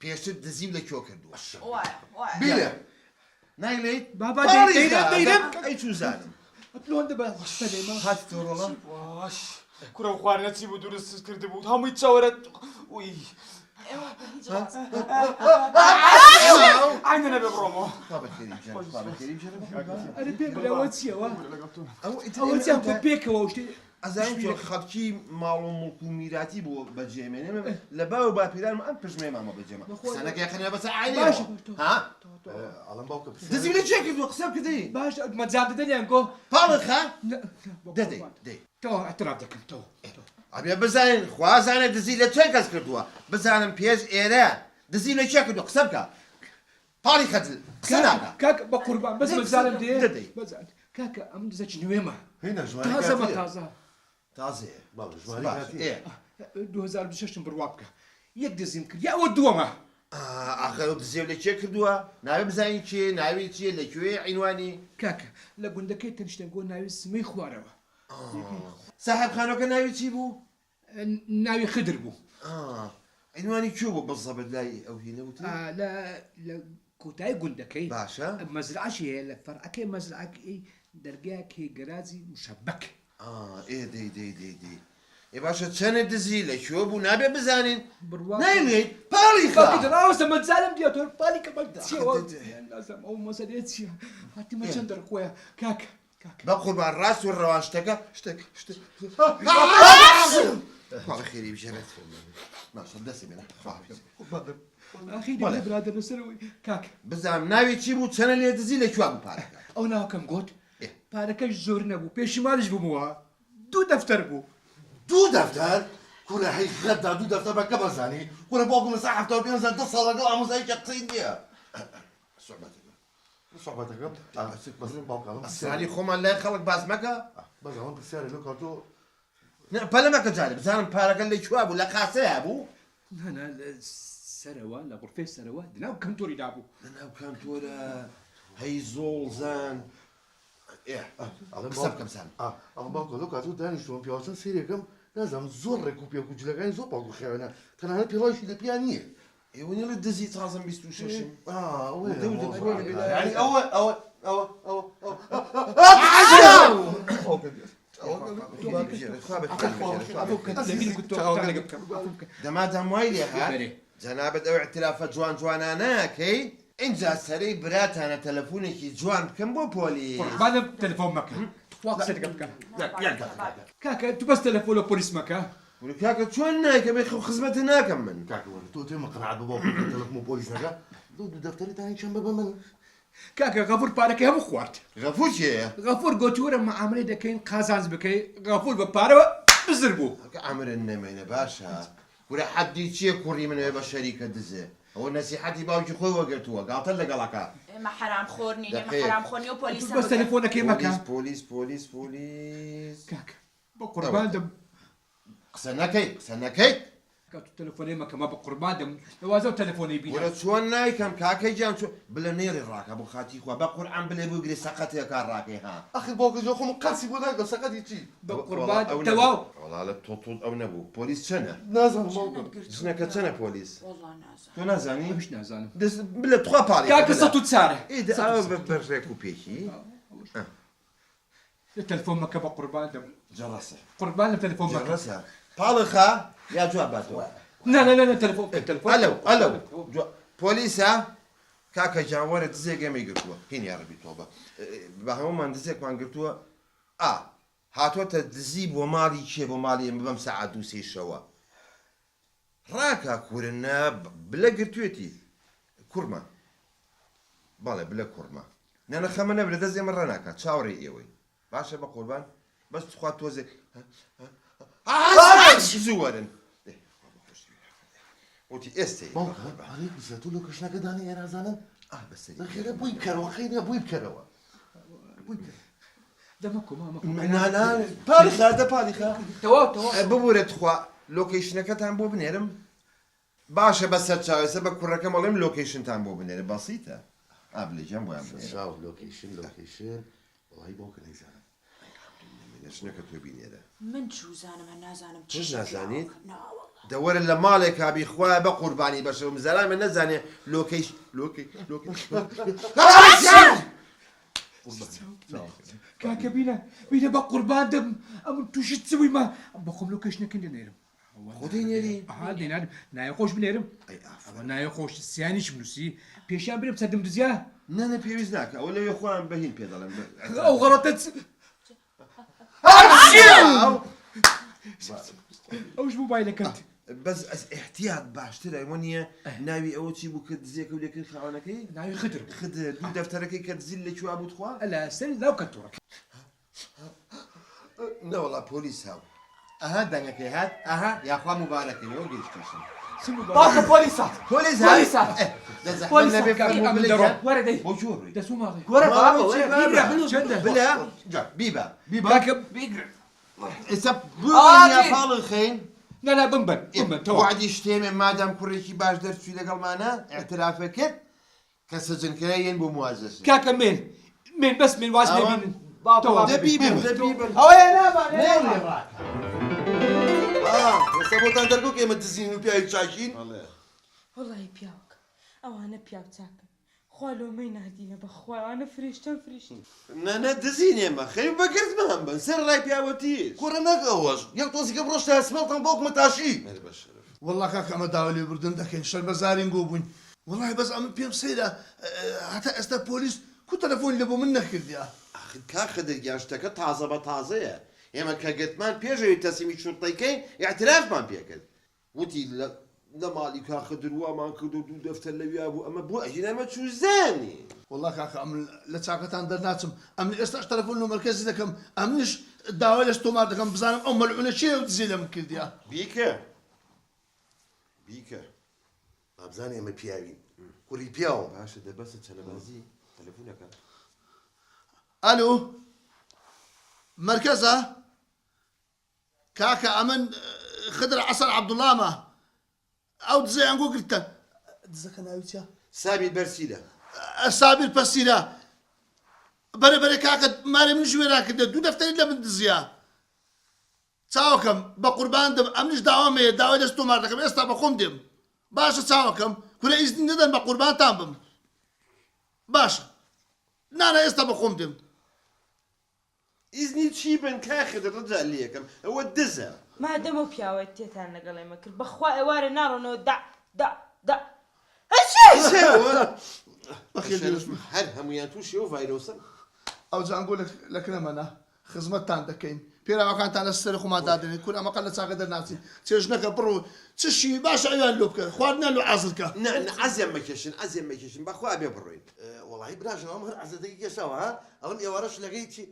پێشتر دزیم لە کۆ کردووە وایە بیرە نایلێیت بابا دەیرم ئەی چوزانم ئەپلۆن دەبە سەلێمە هات تۆڕەڵە باش کوڕە و خواردنە چی بوو دروست کرده بوو هەمووی چاوەرە وی عینە نەبێ بڕۆمەوە ئەرە پێ بڵێەوە چیەوە ئەوە چیان کۆ پێکەوە شتێ ئەزانین تۆ خەڵکی ماڵ و مڵک و میراتی بووە بەجێمێنێ لە باو و باپیرانم ئەم پژمێ مامە بەجێمە سەنەکەی خەنێ بەسەر عینێ ها دزیم لە چێ کردووە قسە کردی باش مەجاب دەدەنیان کۆ پاڵخە دەدەی دەی تەوە ئەتراف دەکەم تەوە ئەبێ بزانین خوازانە دزی لە چێ کەس کردووە بزانم پێش ئێرە دزی لە چێ کردووە قسە بکە پاڵی خەجل قسە ناکە کاک بە قوربان بەس مەزارم دێ دەدەی کاکە ئەم دزەچ نوێمە هێنا ژمارە تازەمە تازە تازەیە باڵ ژمارە 2026 بڕوا بکە یەک دزیم کرد یاوە دووەمە ئاخر دزێ لە چێ کردووە ناوێ بزانین چێ ناوی چیە لەکوێ عینوانی کاکە لە گوندەکەی تەنیشتە گۆ ناوی سمەی خوارەوە ساحب خانەکە ناوی چی بوو ناوی خدر بوو عینوانی کوێ بوو بەزەبەر لای ئەو هینەوت لە کۆتایی گوندەکەی باشە مەزرعەش هەیە لە فەرعەکەی مەزرعەکەی دەرگایەکی گەرازی مشەبەک ئێ دەی دەی دەی دەی ێ باشە چەنە دزی لەکوێ بوو نابێ بزانین نایڵێیت پاڵی خاوەسە مەزارم دیاتۆر پاڵی کە نازم ئەو مەسەلێ چییە هاتیمە چەند دەرخۆیە کاکە بە قوربان ڕاست و ڕەوان شتەکە شتێک خوا خێری بژێرێت ماشە دەستی بێنە برادر لەسەرەوەی کاکە بزانم ناوی چی بوو چەنە لێ دزی لەکوێ بوو پارەکە ئەو ناوکەم گوت پارەکەش زۆر نەبوو پێشی ماڵش بوومەوە دوو دەفتەر بوو دوو دەفتەر کوڕە هەی خەتدا دوو دەفتەر بەکە بەزانی کوڕە باوکم لەسەر 75 ساڵ لەگەڵ ئامۆزاییکە قسەی نییە سوحبەتەکەم بەزین باوکڵم سالی خۆمان لای خەڵک باز مەکە بەزەوەن پرسیارە لە کاتۆ پەلە مەکە جارێ بزانم پارەکە لەکوێ بوو لە قاسەیە بوو نانە سەرەوە لە غورفەی سەرەوە دناو کەنتۆری دابوو لەناو کانتۆرە هەی زۆڵزان قسە بکەم سان ئەڵ باوکە لەو کاتۆ دانیشتووە پیاوەچەند سێرێکم نازانم زۆر ڕێک و پێک و جلەکانی زۆر پاک و خێوێنە تەنانەت پێڵاویشی لە پیان نییە ئێوەنی لە دزی تازم 26 دەما دەموای لێ جەنابەت ئەو اعترافە جوان جوانانەکەی اینجا سەرەی براتانە تەلەفۆنێکی جوان بکەم بۆ پۆلیس بادەم تەلەفۆن مەکە کاکە تو بەس تەلەفۆن لە پۆلیس مەکە کاکە چۆن نایکە بێ خزمەتە ناکەم من کاکەوەرە تۆ تێمە قەناعەت بە باوکم تەلەفۆن پۆلیس نەکە دوو دەفتەرێتانی چەند بە من کاکە غەفور پارەکەی هەموو خوارد غەفور چییە غەفور گۆتووەرە مەعاملەی دەکەین قازانج بکەی غەفور بە پارەوە بزر بوو ئەمرن نەمێنە باشە گورە حەدی چییە کوڕی منەوێ بە شەریکە دزێ ئەوە نەسیحەتی باوکی خۆی وەگرتووە گاڵتە لەگەڵەکە ئێمە حرام خۆرنین ئێمە حرام خۆرنی و پۆلیس بەس تەلەفۆنەکەی مەکە پۆلیس پۆلیس پۆلیس کاکە بە قوربان دەم قسە نەکەی قسە نەکەی کە تو تەلەفۆنەی مەکەمە بە قوربان دەم لەوازە و تەلەفۆنەی بینە وەرە چۆن نایکەم کاکەی جان بلە نێری ڕاکە بۆ خاتی خوا بە قورئان بلێ بگری سەقەتێکا ڕاکەی ها ئەخر باوکە جۆ خۆم قەسی بۆ ناگە سەقەتی چی بە قوربان تەواو وەڵا لە تۆ ئەو نەبوو پۆلیس چەنە نازانم باوکم ژنەکە چەنە پۆلیس تۆ نازانی هیچ نازانم بلە تخوا پاڵی کاکە سەد و چارە بەڕێک و پێکی لە تەلەفۆن مەکە بە قوربان دەم جەڕەسە قوربان لە تەلەفۆن مەکە جەڕەسە پاڵخە یا جواب باتەوە نه تەلەفۆن ئەلەو پۆلیسە کاکە جاوەرە دزێک ئێمەی گرتووە هین یاڕەبی تۆ بە هەمومان دزێکمان گرتووە هاتوۆتە دزی بۆ ماڵی کێ بۆ ماڵی ئێمە بەم سەعات دوو سێ شەوە ڕاکە کورنە بلە گرتوێتی کوڕمە بەڵێ بلە کوڕمە نەنە خەمە نەبرە دەست ئێمە ڕەناکە چاوەڕێ ئێوەی باشە بە قوربان بەس خوا تۆزێک زووەرن وتی ئێستەی باوکە بزە تو لە کەشنەکە دانی ئێرازانن خێرە بووی بکەرەوە خەیرە بووی بکەرەوە پاڵیخە پاڵیخە تەواو ببورێت خوا لۆکیشنەکەتان بۆ بنێرم باشە بە سەر چاوێسە بە کوڕەکە مەڵێم لۆکیشنتان بۆ بنێرە بەسیتە ئابلێجان بۆیان لۆکیشن وڵی باوکە نەیزانم شنەکە تۆ بینێرە من چوو زانم هە نازانم چش نازانیت دەوەرە لە ماڵێک کابی خوای بە قوربانی بەشەوە زەرای من نەزانێ لۆکەیش کاکە بینە بە قوربان دەم ئەم تووشت چووی مە بەخۆم لۆکەشنەکەی دەنێرم خۆدەی نێری دێنارم نایە خۆش بنێرم ئەوە نایە خۆش سیانیش بنووسی پێشیان برم سەردەم دزیا نەنە پێویست ناکە ئەوە لەوێ خۆیان بەهین پێ دەڵێن ئەو غەڵەتە ئەوش بوو بایلەکەت بەس ئەس احتیاط باشترە ئەوە نییە ناوی ئەوە چی بوو کە دزیەکە و لێکرد خاوەنەکەی ناوی خدر خدر دوو دەفتەرەکەی کە دزیل لەکووا بوو خوا ئەلا سەر لاو کەتۆڕەکە نەوەڵا پۆلیس هاو ئەها دەنگەکەی هات ئەها یاخوا مبارەکەنەوە گەیشتەشن باکە پۆلیسات پۆلیس پۆلیسات دەزەحمەت نەبێ وەرە دەی بۆ چۆڕی دەسوو ماڵێ گۆرە چەندە بلا بیبە کاکە ئێستا بوویا پاڵن خەین نانا بمبەن تەوا وعدی شتێمێ مادام کوڕێکی باش دەرچووی لەگەڵمانە ئەترافە کرد کە سەجنکرایەن بۆ موازەس کاکە من بەس من واز نبینن دەبیبن ئەوەیە نابانێ ئێستا بۆتان دەرگۆ ئێمە دزین و پیاوی چاکین وڵی پیاوەکە ئەوانە پیاو چاکن خوا لۆمەی نادینە بەخوایانە فریشتن فریشتن نەنە دزینێمە خەی بەگردمان بن سەر ڕای پیاوەتی کوڕە نەگەوەش یەک تۆزیکە بڕۆشتە هەسمەڵتان بۆکمە تاشی والله کاکە ئەمە داوا لێ بردن دەکەین شەرمەزارین گۆ بووین والله بەس ئەمە پێم سەیرە هەتا ئێستا پۆلیس کو تەلەفۆنی لە بۆ من نەکردیا کاخە دەرگیاشتەکە تازە بە تازەیە ئێمە کە گرتمان پێشەوەی تەسیمی شوڕتەکەی ئاعترافمان پێکرد وتی لە ماڵی کاخە دروامان کرد و دوو دەفتەر لەویا بوو ئەمە بۆ ئەژینەمە چوزانی والله کاکە ئەم لە چاکەتان دەرناچم ئەم ئێستاش تەلەفۆن نۆمەرکەزی دەکەم ئەمنیش داوای لە ستۆمار دەکەم بزانم ئەو مەلعونە چێ و دزی لەم کردیا بیکە ئابزانێ ئەمە پیاوین کوڕی پیاوە باشە دەبەسە چەلەبازی تەلەفۆنەکە ئەلو مرکزە کاکە ئەمن خدر عەسەر عەبدوڵامە ئەو دزەیان گۆ گرتە دزەکە ناوی چیە سابیت بەرسیدە سابیر پەسیرە بەرەبەرە کاکە مارێ من ژوێرا کردە دوو دەفتەری لە من دزیە چاوەکەم بە قوربان دەم ئەمنیش داوامەیە داوای لە ستۆمار دەکەم ئێستا بە خۆم دێم باشە چاوەکەم کورە ئیزنی نەدەن بە قوربانتان بم باشە نانە ئێستا بە خۆم دێم ئیزنی چی بن کاخدر ڕجا لێکم ئەوە دزە مادەمە پیاوەت تێتان لەگەڵ ئێمە کرد بەخوا ئێوارە ناڕۆنەوە دا هەر هەمویان تووشی و ڤایرۆسن ئەو جانگۆ لە کرەمەنە خزمەتتان دەکەین پێراوەکانتان لە سەر خۆمان دادنێت کور ئەمەقەل لە چاکە دەرناچین چێژنەکە بڕۆ چشی باشە ئەویان لۆ بکە خواردنیان لۆ ئازرکە ئەزیان مەکێشن بەخوا بێ بڕۆین وەڵی براژەوە هەر عەزەتێکی کێشاوە ها ئەڵم ئێوارەش لەگەی چی